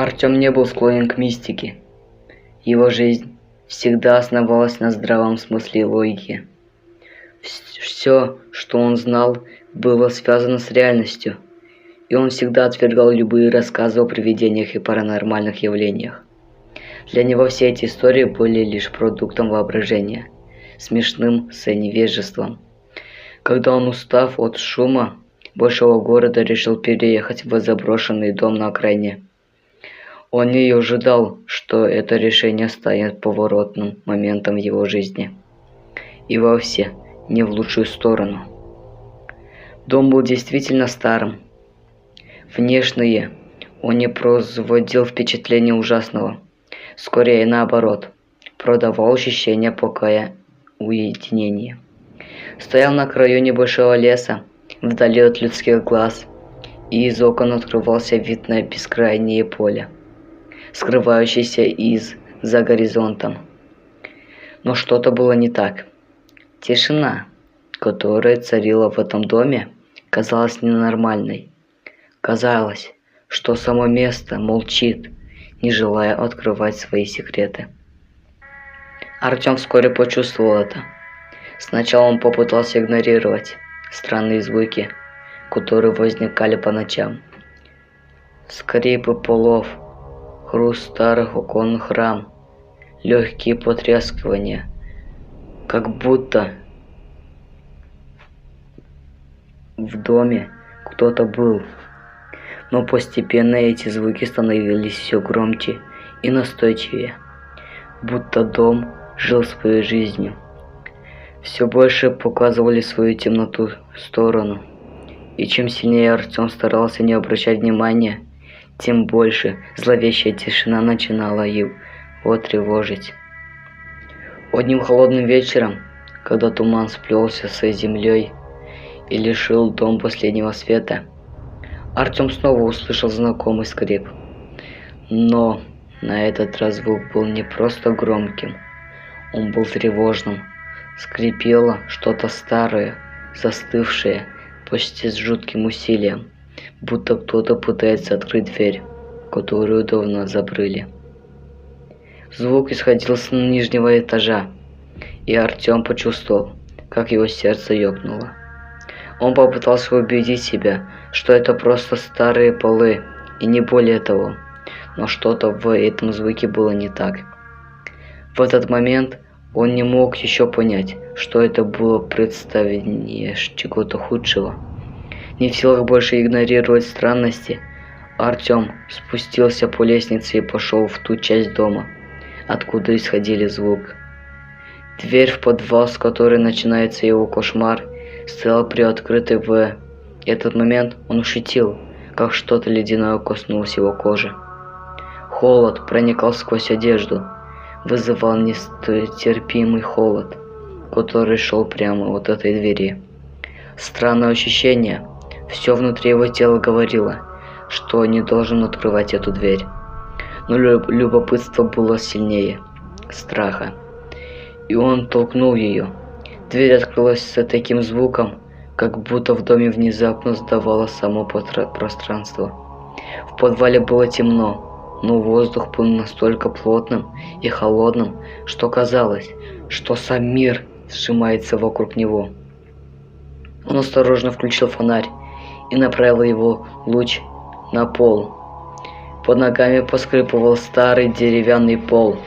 Артём не был склонен к мистике. Его жизнь всегда основалась на здравом смысле и логике. Все, что он знал, было связано с реальностью, и он всегда отвергал любые рассказы о привидениях и паранормальных явлениях. Для него все эти истории были лишь продуктом воображения, смешным невежеством. Когда он, устав от шума большого города, решил переехать в заброшенный дом на окраине, он не ожидал, что это решение станет поворотным моментом в его жизни. И вовсе не в лучшую сторону. Дом был действительно старым. Внешне он не производил впечатления ужасного. Скорее наоборот, продавал ощущение покоя, уединения. Стоял на краю небольшого леса, вдали от людских глаз, и из окон открывался вид на бескрайнее поле, скрывающееся за горизонтом. Но что-то было не так. Тишина, которая царила в этом доме, казалась ненормальной. Казалось, что само место молчит, не желая открывать свои секреты. Артём вскоре почувствовал это. Сначала он попытался игнорировать странные звуки, которые возникали по ночам. Скрипы полов, хруст старых оконных рам, легкие потрескивания, как будто в доме кто-то был. Но постепенно эти звуки становились все громче и настойчивее, будто дом жил своей жизнью. Все больше показывали свою темноту сторону, и чем сильнее Артём старался не обращать внимания, тем больше зловещая тишина начинала его тревожить. Одним холодным вечером, когда туман сплелся с землей и лишил дом последнего света, Артём снова услышал знакомый скрип. Но на этот раз звук был не просто громким, он был тревожным. Скрипело что-то старое, застывшее, почти с жутким усилием, будто кто-то пытается открыть дверь, которую давно закрыли. Звук исходил с нижнего этажа, и Артём почувствовал, как его сердце ёкнуло. Он попытался убедить себя, что это просто старые полы, и не более того, но что-то в этом звуке было не так. В этот момент он не мог еще понять, что это было представление чего-то худшего. Не в силах больше игнорировать странности, Артём спустился по лестнице и пошел в ту часть дома, откуда исходил звук. Дверь в подвал, с которой начинается его кошмар, стояла приоткрытой. В этот момент он ощутил, как что-то ледяное коснулось его кожи. Холод проникал сквозь одежду, вызывал нестерпимый холод, который шел прямо от этой двери. Странное ощущение, все внутри его тела говорило, что не должен открывать эту дверь. Но любопытство было сильнее страха, и он толкнул ее. Дверь открылась с таким звуком, как будто в доме внезапно сдавало само пространство. В подвале было темно, но воздух был настолько плотным и холодным, что казалось, что сам мир сжимается вокруг него. Он осторожно включил фонарь и направил его луч на пол. Под ногами поскрипывал старый деревянный пол,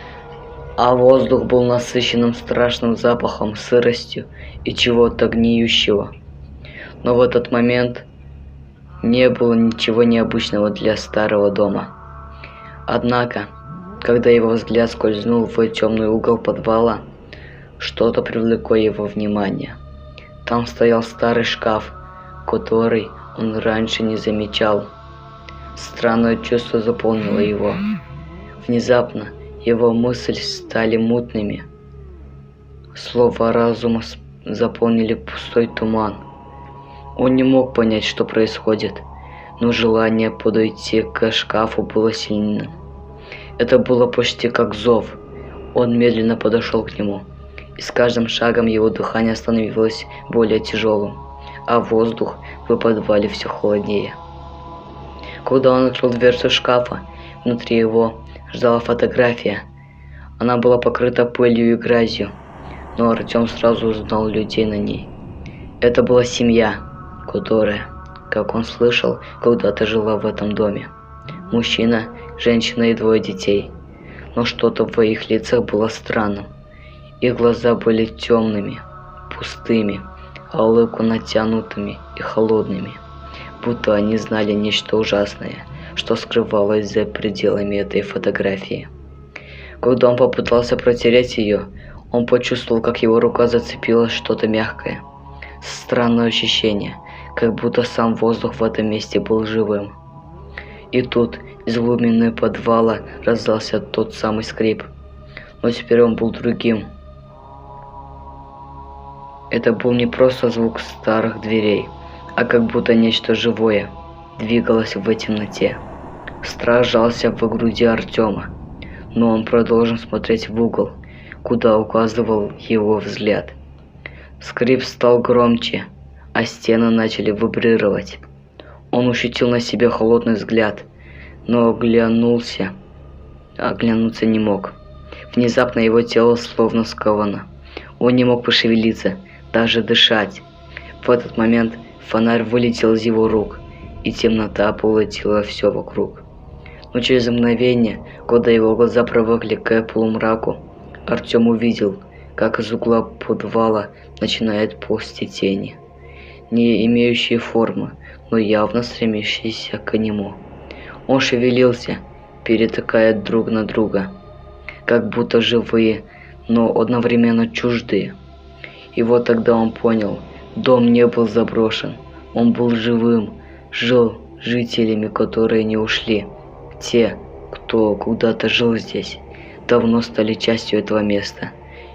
а воздух был насыщенным страшным запахом, сыростью и чего-то гниющего. Но в этот момент не было ничего необычного для старого дома. Однако, когда его взгляд скользнул в темный угол подвала, что-то привлекло его внимание. Там стоял старый шкаф, который он раньше не замечал. Странное чувство заполнило его. Внезапно его мысли стали мутными. Слова разума заполнили пустой туман. Он не мог понять, что происходит, но желание подойти к шкафу было сильным. Это было почти как зов. Он медленно подошел к нему, и с каждым шагом его дыхание становилось более тяжелым, а воздух в подвале все холоднее. Когда он открыл дверцу шкафа, Внутри его ждала фотография. Она была покрыта пылью и грязью, но Артём сразу узнал людей на ней. Это была семья, которая, как он слышал, когда-то жила в этом доме. Мужчина, женщина и 2 детей. Но что-то в их лицах было странным. Их глаза были темными, пустыми, а улыбку натянутыми и холодными, будто они знали нечто ужасное, что скрывалось за пределами этой фотографии. Когда он попытался протереть ее, он почувствовал, как его рука зацепила что-то мягкое. Странное ощущение, как будто сам воздух в этом месте был живым. И тут из глубины подвала раздался тот самый скрип, но теперь он был другим. Это был не просто звук старых дверей, а как будто нечто живое двигалось в темноте. Страх сжался в груди Артёма, но он продолжил смотреть в угол, куда указывал его взгляд. Скрип стал громче, а стены начали вибрировать. Он ощутил на себе холодный взгляд, но оглянуться не мог. Внезапно его тело словно сковано. Он не мог пошевелиться, даже дышать. В этот момент фонарь вылетел из его рук, и темнота поглотила все вокруг. Но через мгновение, когда его глаза привыкли к полумраку, Артём увидел, как из угла подвала начинают ползти тени, не имеющие формы, но явно стремящиеся к нему. Он шевелился, перетекая друг на друга, как будто живые, но одновременно чуждые. И вот тогда он понял, дом не был заброшен, он был живым, жил жителями, которые не ушли. Те, кто когда-то жил здесь, давно стали частью этого места.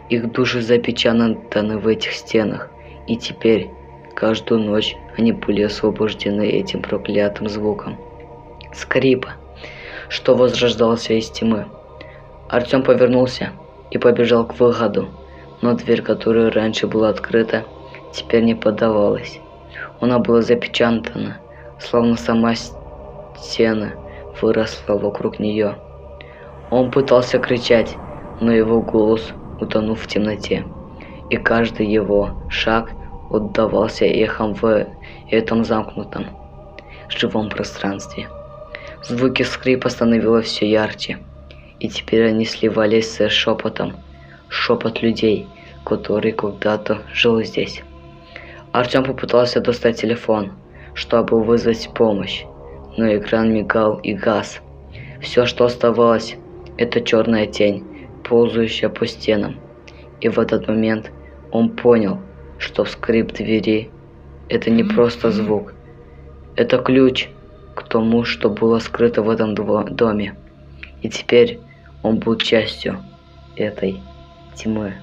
Их души запечатаны в этих стенах, и теперь каждую ночь они были освобождены этим проклятым звуком скрипа, что возрождался из тьмы. Артём повернулся и побежал к выходу, но дверь, которая раньше была открыта, теперь не поддавалась. Она была запечатана, словно сама стена выросла вокруг нее. Он пытался кричать, но его голос утонул в темноте, и каждый его шаг отдавался эхом в этом замкнутом, живом пространстве. Звуки скрипа становились все ярче, и теперь они сливались с шепотом, шепот людей, который когда-то жил здесь. Артём попытался достать телефон, чтобы вызвать помощь, но экран мигал и гас. Все, что оставалось, это черная тень, ползающая по стенам. И в этот момент он понял, что скрип двери – это не просто звук, это ключ к тому, что было скрыто в этом доме. И теперь он был частью этой тьмы.